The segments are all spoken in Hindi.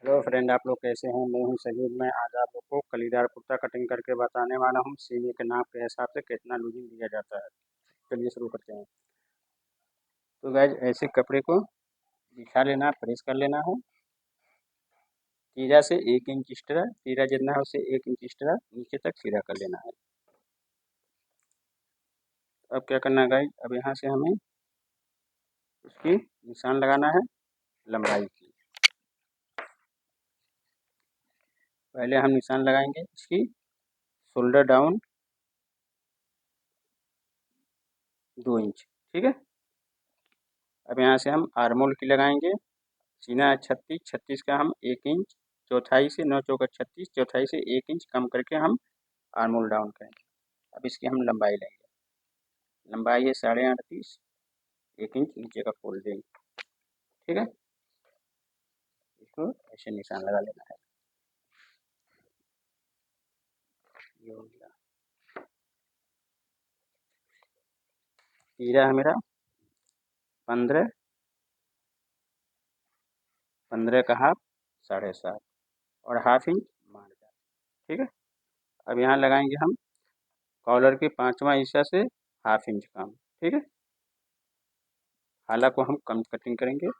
हेलो फ्रेंड, आप लोग कैसे हैं? मैं हूं सजीव। मैं आज आप लोग को कलीदार कुर्ता कटिंग करके बताने वाला हूं। सीने के नाप के हिसाब से कितना लूजिंग दिया जाता है। चलिए शुरू करते हैं। तो गाइज ऐसे कपड़े को बिछा लेना, प्रेस कर लेना है। तीरा से 1 इंच एक्स्ट्रा, तीरा जितना है उससे 1 इंच एक्स्ट्रा नीचे तक सीधा कर लेना है। अब क्या करना है गाइज, अब यहाँ से हमें उसकी निशान लगाना है लंबाई की। पहले हम निशान लगाएंगे इसकी शोल्डर डाउन 2 इंच। ठीक है। अब यहाँ से हम आर्मोल की लगाएंगे। सीना है 36, 36 का हम 1 इंच चौथाई से, 9 चौका 36, चौथाई से 1 इंच कम करके हम आर्मोल डाउन करेंगे। अब इसकी हम लंबाई लेंगे। लंबाई है 38.5, 1 इंच नीचे का खोल देंगे। ठीक है। इसको ऐसे निशान लगा लेना है। ये हो गया। तीरा है मेरा 15, 15 का हाफ 7.5 और हाफ इंच मार का। ठीक है। अब यहाँ लगाएंगे हम कॉलर के 5वां हिस्सा से हाफ इंच कम। ठीक है। हाला को हम कम कटिंग करेंगे।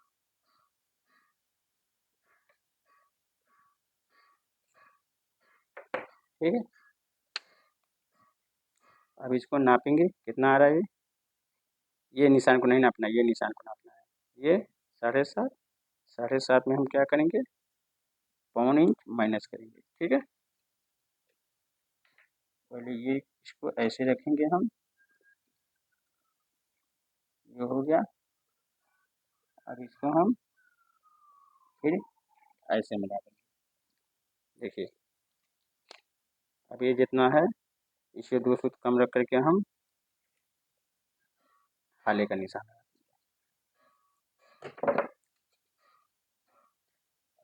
ठीक है। अब इसको नापेंगे कितना आ रहा है। ये निशान को नहीं नापना है, ये निशान को नापना है। ये 7.5, 7.5 में हम क्या करेंगे, 1/4 इंच माइनस करेंगे। ठीक है। पहले ये इसको ऐसे रखेंगे हम। ये हो गया। अब इसको हम फिर ऐसे मिला देंगे। देखिए, अब ये जितना है इसे 2 सूत कम रख करके हम हाले का निशान लगाएंगे।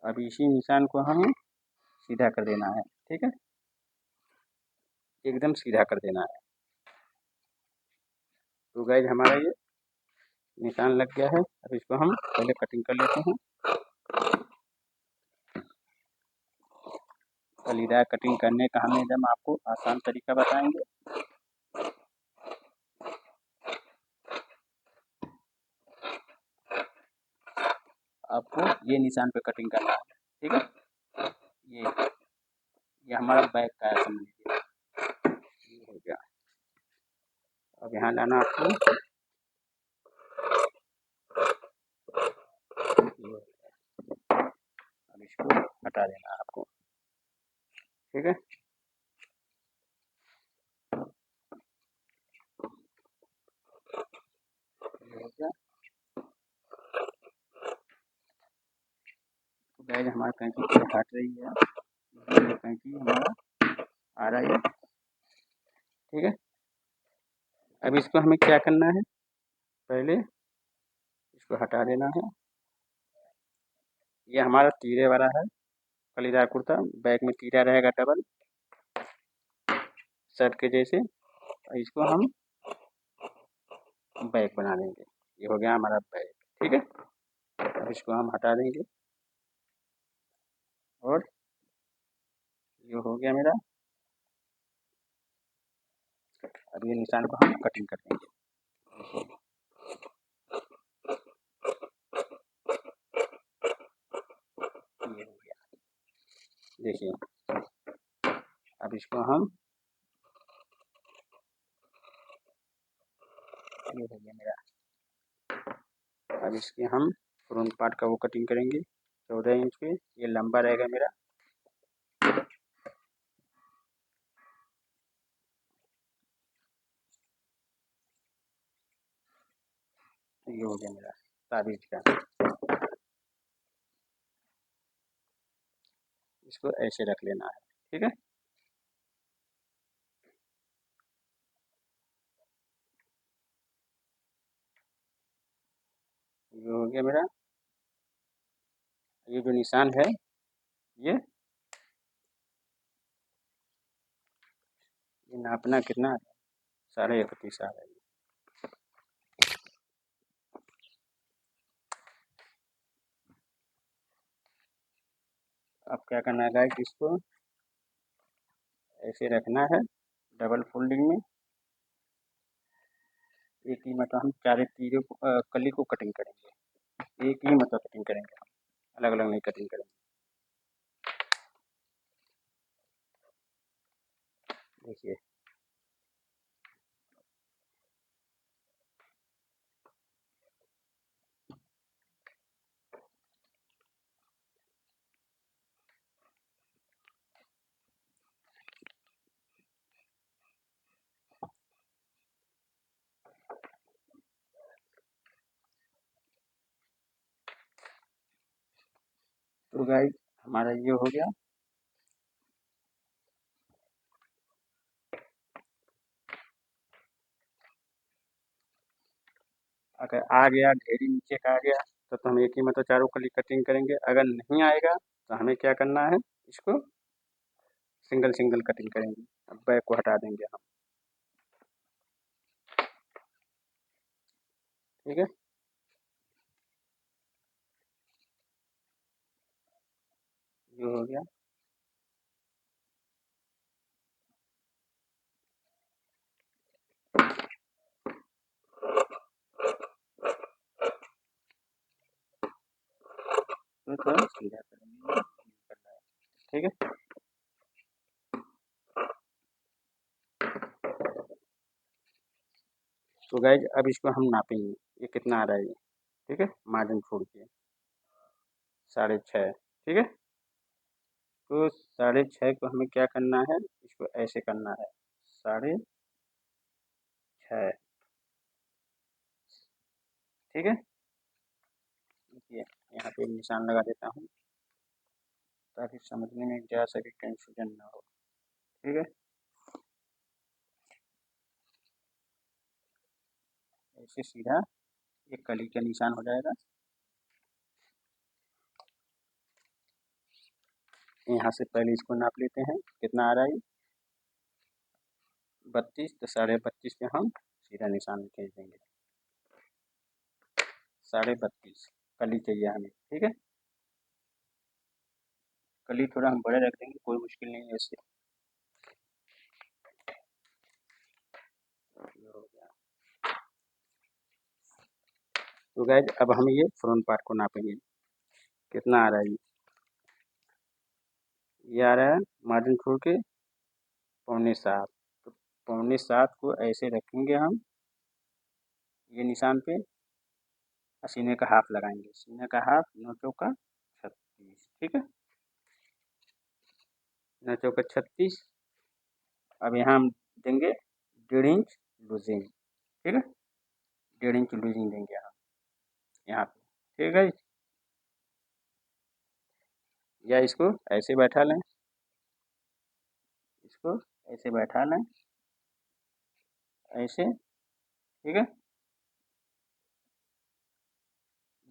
अब इसी निशान को हमें सीधा कर देना है। ठीक है। एकदम सीधा कर देना है। तो गाइज हमारा ये निशान लग गया है। अब इसको हम पहले कटिंग कर लेते हैं। कलीदार कटिंग करने का हम एकदम आपको आसान तरीका बताएंगे। आपको ये निशान पे कटिंग करना है। ठीक है। ये हमारा बैक का है, समझ लीजिए। ये हो गया। अब यहाँ लाना आपको, ये अब इसको हटा देना है आपको। ठीक है। ये हो गया। तो गाइस हमारा कैंची पूरा हट रही है। ये कैंची हमारा आ रहा है। ठीक है। अब इसको हमें क्या करना है, पहले इसको हटा देना है। ये हमारा तीरे वाला है कलीदार कुर्ता। बैक में तीरा रहेगा डबल शर्ट के जैसे। और इसको हम बैक बना देंगे। ये हो गया हमारा बैक। ठीक है। अब इसको हम हटा देंगे और ये हो गया मेरा। अब ये निशान को हम कटिंग कर देंगे। ये हो गया। देखिए, अब इसको हम, ये हो गया मेरा। अब इसके हम फ्रंट पार्ट का वो कटिंग करेंगे 14 इंच पे। ये लंबा रहेगा मेरा। ये हो गया मेरा 7 इंच का। इसको ऐसे रख लेना है। ठीक है। ये हो गया मेरा। ये जो निशान है ये ये नापना कितना है, 31.5 आ रहा है। अब क्या करना है गाइस, इसको ऐसे रखना है डबल फोल्डिंग में। एक ही मतलब हम चारे तीरों को कली को कटिंग करेंगे, एक ही मतलब कटिंग करेंगे हम, अलग अलग नहीं कटिंग करेंगे। देखिए तो गाइस हमारा ये हो गया। अगर आ गया ढेरी नीचे का आ गया तो हम एक ही मतलब चारों कली कटिंग करेंगे। अगर नहीं आएगा तो हमें क्या करना है, इसको सिंगल सिंगल कटिंग करेंगे। अब बैक को हटा देंगे हम, ठीक है। ये हो गया। तो थोड़ा सीधा करेंगे, ठीक है। तो गाइज अब इसको हम नापेंगे, ये कितना आ रहा है ये, ठीक है, मार्जिन छोड़ के 6.5, ठीक है। तो 6.5 को हमें क्या करना है, इसको ऐसे करना है 6.5, ठीक है। देखिए यहाँ पे निशान लगा देता हूँ ताकि समझने में ज़रा सा भी कंफ्यूजन ना हो, ठीक है। ऐसे सीधा एक कली का निशान हो जाएगा। यहाँ से पहले इसको नाप लेते हैं कितना आ रहा है, 32। तो 32.5 पे हम सीधा निशान खींच देंगे, 32.5 कली चाहिए हमें, ठीक है। कली थोड़ा हम बड़े रख देंगे, कोई मुश्किल नहीं है इससे। ये हो गया। तो गाइज अब हम ये फ्रंट पार्ट को नापेंगे, कितना आ रहा है ये आ रहा है मार्जिन छोड़ के 6.25। तो 6.25 को ऐसे रखेंगे हम ये निशान पे, और सीने का हाफ लगाएंगे, सीने का हाफ 9 चौका 36, ठीक है, 9 चौका 36। अब यहाँ हम देंगे 1.5 इंच लूजिंग, ठीक है, 1.5 इंच लूजिंग देंगे हम यहाँ पे, ठीक है। या इसको ऐसे बैठा लें, इसको ऐसे बैठा लें, ऐसे, ठीक है।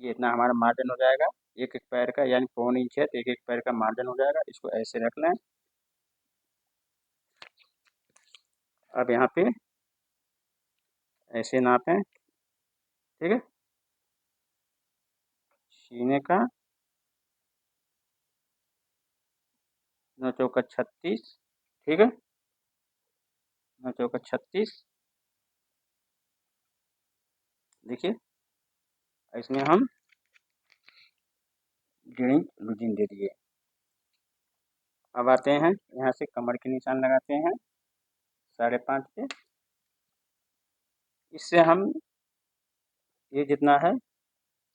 ये इतना हमारा मार्जिन हो जाएगा एक एक पैर का, यानी 1.25 इंच है तो एक एक पैर का मार्जिन हो जाएगा। इसको ऐसे रख लें। अब यहाँ पे ऐसे नापें, ठीक है, सीने का 9 चौका 36, ठीक है, 9 चौका 36। देखिए इसमें हम 1.5 इंच लूजिंग दे दिए। अब आते हैं यहाँ से कमर के निशान लगाते हैं 5.5 पे। इससे हम ये जितना है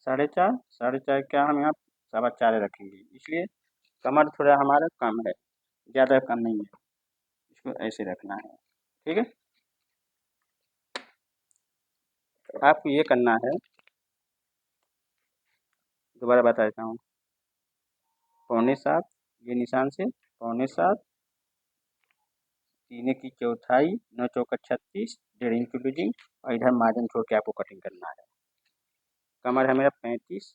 4.5, 4.5 क्या हम यहाँ 4.25 रखेंगे, इसलिए कमर थोड़ा हमारा कम है, ज़्यादा कम नहीं है। इसको ऐसे रखना है, ठीक है। तो आपको ये करना है, दोबारा बता देता हूँ, 6.25 ये निशान से 6.25, सीने की चौथाई 9 चौका 36, 1.5 इंच लूजिंग, और इधर मार्जिन छोड़ के आपको कटिंग करना है। कमर है मेरा 35,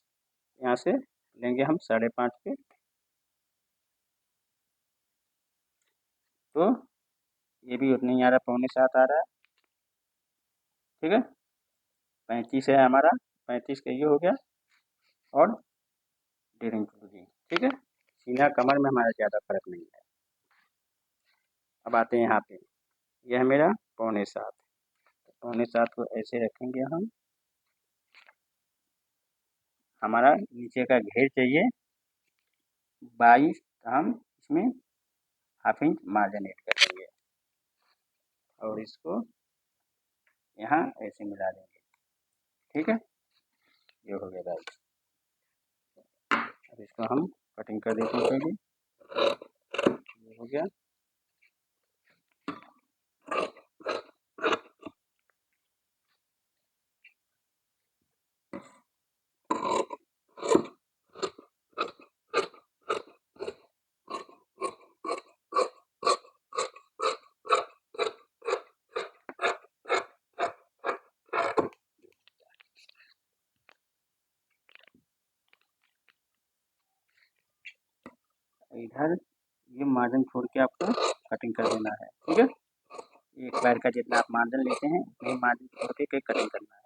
यहाँ से लेंगे हम 5.5 पे। तो ये भी उतना ही आ रहा है, 6.25 आ रहा है, ठीक है। 35 है हमारा, 35 का ये हो गया, और 1.5 इंच लूजिंग, ठीक है। सीना कमर में हमारा ज़्यादा फर्क नहीं है। अब आते हैं यहाँ पे, यह है मेरा 6.25। 6.25 को ऐसे रखेंगे हम। हमारा नीचे का घेर चाहिए 22, हम इसमें ½ इंच मार्जिन ऐड कर देंगे और इसको यहाँ ऐसे मिला देंगे। ठीक है, ये हो गया गाइस। अब इसको हम कटिंग कर देते हैं पहले। ये हो गया। इधर ये मार्जिन छोड़ के आपको कटिंग कर देना है। ठीक है, एक पैर का जितना आप मार्जिन लेते हैं उतनी मार्जिन छोड़ के कटिंग करना है।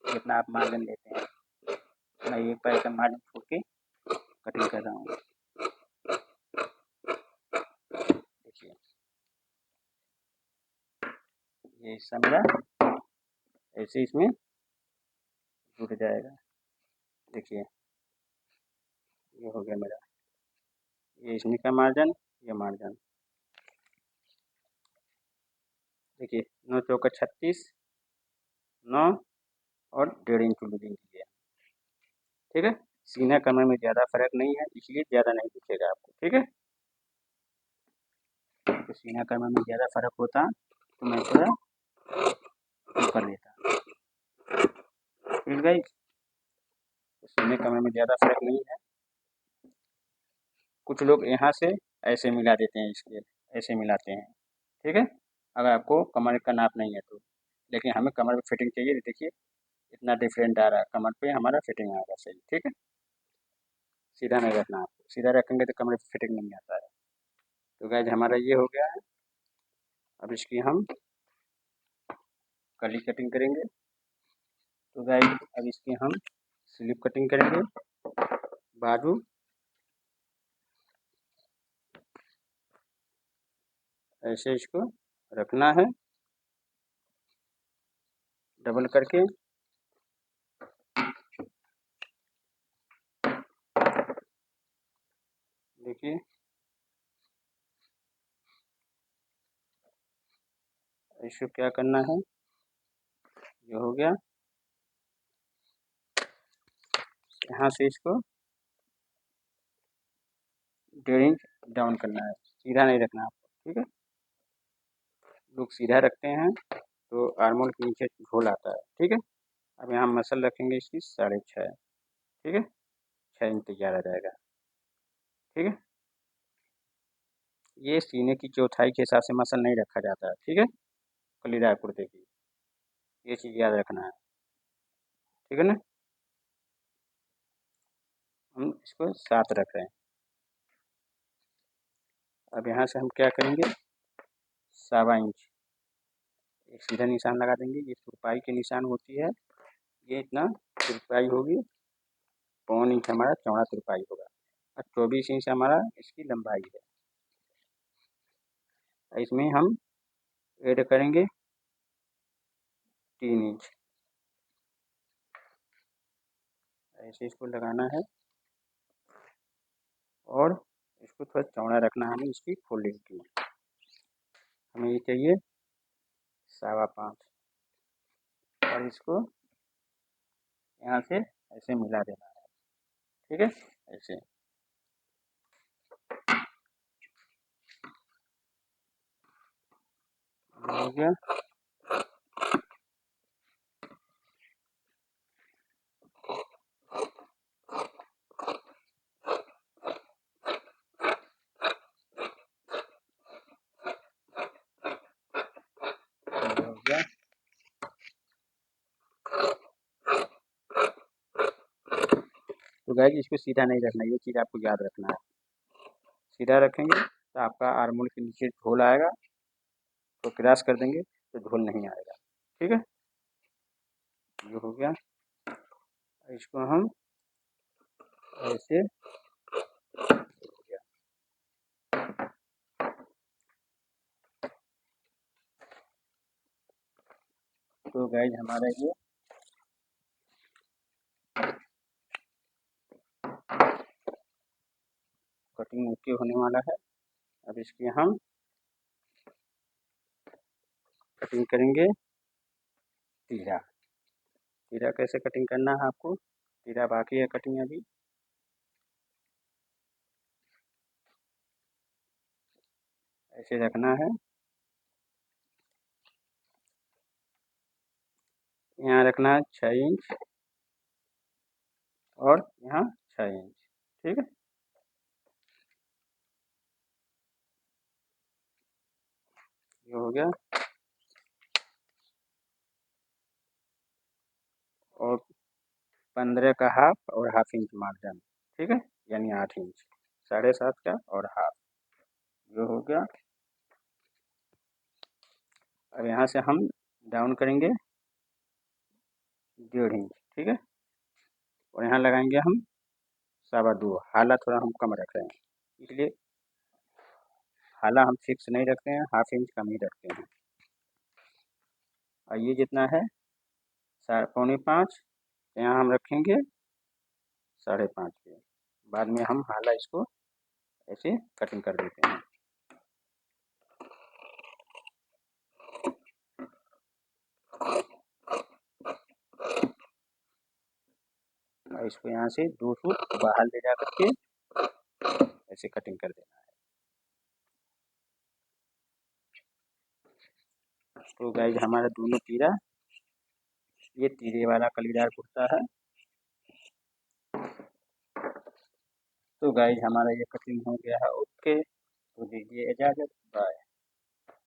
जितना आप मार्जिन लेते हैं मैं एक पैर का मार्जिन छोड़ के कटिंग कर रहा हूँ। देखिए ये हिस्सा मेरा ऐसे इसमें जुड़ जाएगा। देखिए ये हो गया मेरा, ये इसमें का मार्जिन, ये मार्जिन। देखिए 9 चौका 36, 9 और 1.5 इंच लूजिंग की है। ठीक है, सीना कमर में ज़्यादा फर्क नहीं है इसलिए ज़्यादा नहीं दिखेगा आपको। ठीक है, तो सीना कमर में ज़्यादा फर्क होता तो मैं थोड़ा कर देता। ठीक गाइस, तो सीने कमर में ज़्यादा फर्क नहीं है। कुछ लोग यहाँ से ऐसे मिला देते हैं, इसके ऐसे मिलाते हैं। ठीक है, अगर आपको कमर का नाप नहीं है तो, लेकिन हमें कमर में फिटिंग चाहिए। देखिए इतना डिफरेंट आ रहा है, कमर पे हमारा फिटिंग आएगा सही। ठीक है, सीधा नहीं रखना आपको, सीधा रखेंगे तो कमर पे फिटिंग नहीं आता है। तो गाइस हमारा ये हो गया है। अब इसकी हम कर्ली कटिंग करेंगे। तो गाइस अब इसकी हम स्लिप कटिंग करेंगे। बाजू ऐसे इसको रखना है डबल करके। देखिए इसको क्या करना है, ये हो गया। यहाँ से इसको 1.5 इंच डाउन करना है, सीधा नहीं रखना आपको। ठीक है, लोग सीधा रखते हैं तो आर्मोल के नीचे झोल आता है। ठीक है, अब यहाँ मसल रखेंगे इसकी 6.5। ठीक है, 6 इंच तैयार आ जाएगा। ठीक है, ये सीने की चौथाई के हिसाब से मसल नहीं रखा जाता है। ठीक है, कलीदार कुर्ते की ये चीज़ याद रखना है। ठीक है ना, हम इसको 7 रख रहे हैं। अब यहाँ से हम क्या करेंगे, 1.25 इंच एक सीधा निशान लगा देंगे। ये तुरपाई की निशान होती है, ये इतना तुरपाई होगी, 1.25 इंच हमारा चौड़ा तुरपाई होगा और 24 इंच हमारा इसकी लंबाई है। इसमें हम ऐड करेंगे 3 इंच, ऐसे इसको लगाना है और इसको थोड़ा चौड़ा रखना है हमें इसकी फोल्डिंग की। हमें ये चाहिए 5.25 और इसको यहाँ से ऐसे मिला देना है। ठीक है, ऐसे हो गया। हो गया। तो गाइस इसको सीधा नहीं रखना, ये चीज़ आपको याद रखना है। सीधा रखेंगे तो आपका आर्मोल के नीचे झोल आएगा, तो क्रॉस कर देंगे तो झोल नहीं आएगा। ठीक है, ये हो गया। इसको हम ऐसे तो गाइज हमारा ये कटिंग ओके होने वाला है। अब इसकी हम कटिंग करेंगे तीरा। तीरा कैसे कटिंग करना है आपको, तीरा बाकी है कटिंग अभी। ऐसे रखना है, यहाँ रखना है 6 इंच और यहाँ 6 इंच, ठीक है। ये हो गया। और 15 का हाफ और हाफ इंच मार्जिन, ठीक है, यानी 8 इंच, 7.5 का और हाफ, ये हो गया। अब यहाँ से हम डाउन करेंगे 1.5 इंच, ठीक है, और यहाँ लगाएंगे हम 2.25। हाला थोड़ा हम कम रख रहे हैं, इसलिए हाला हम फिक्स नहीं रखते हैं, हाफ इंच कम ही रखते हैं। और ये जितना है 4.25, यहाँ हम रखेंगे 5.5 पे। बाद में हम हाला इसको ऐसे कटिंग कर देते हैं। और इसको यहाँ से 2 फुट बाहर ले जा करके ऐसे कटिंग कर देना है। तो गाइज हमारा दोनों तीरा, ये तीरे वाला कलीदार कुर्ता है। तो गाइज हमारा ये कटिंग हो गया है ओके। तो दीजिए इजाज़त, बाय।